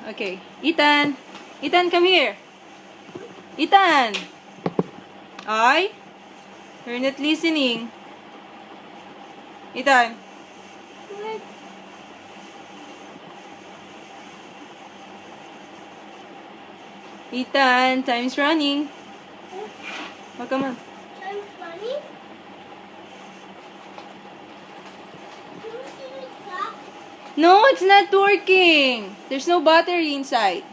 Okay. Ethan. Ethan, come here. Ethan. Ay? You're not listening. Ethan. Ethan, time's running. Oh, come on. Time's running? No, it's not working. There's no battery inside.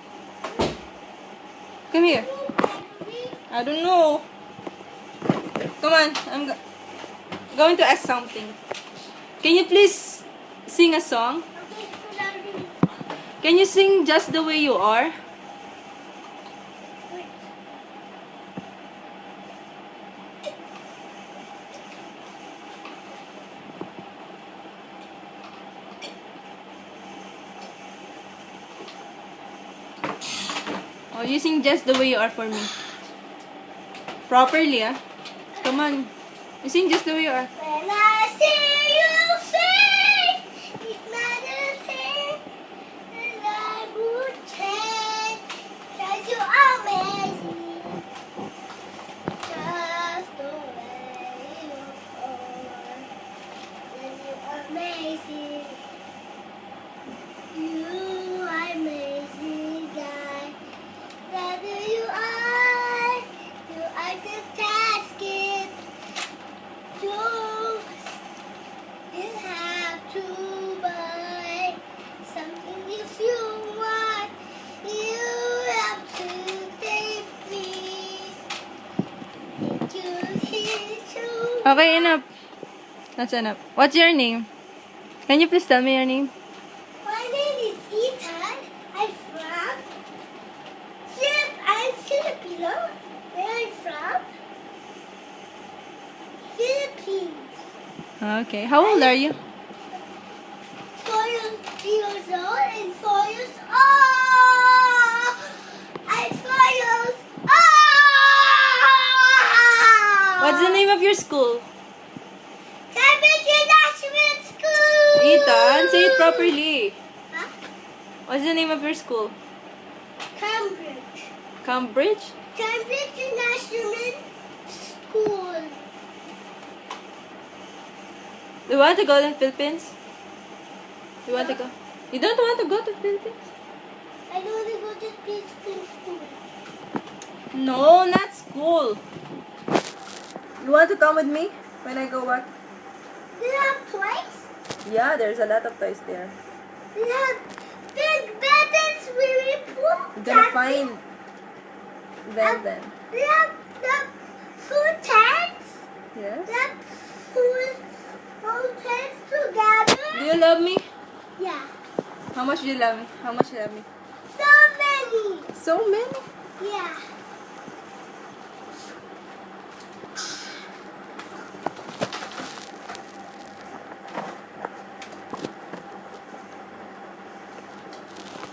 Come here. I don't know. Come on. I'm going to ask something. Can you please sing a song? Okay, so loudly. Can you sing Just the Way You Are? Wait. Oh, you sing Just the Way You Are for me. Properly, ah. Come on. You sing Just the Way You Are. When I see you sing, it's not the same as I would change. 'Cause you are amazing, just the way you are. Then you are amazing. You are amazing, guy. That you are fantastic. You have to buy something if you want. You have to take me. Okay, enough. That's enough. What's your name? Can you please tell me your name? My name is Ethan. I'm from I'm Filipino. Where I'm from? Philippines. Okay. How old are you? 4 years old and 4 years old. I'm 4 years old. What's the name of your school? Cambridge International School. Ethan, say it properly. Huh? What's the name of your school? Cambridge. Cambridge? Cambridge International School. Do you want to go to the Philippines? You want to go? You don't want to go to the Philippines? I don't want to go to Pittsburgh school. No, not school. You want to come with me when I go back? Do you have toys? Yeah, there's a lot of toys there. Do you have big bed and swimming pool? You're gonna find them then. Do you have the food tanks? Yes. The food tanks together? Do you love me? Yeah. How much do you love me? How much do you love me? So many. So many. Yeah.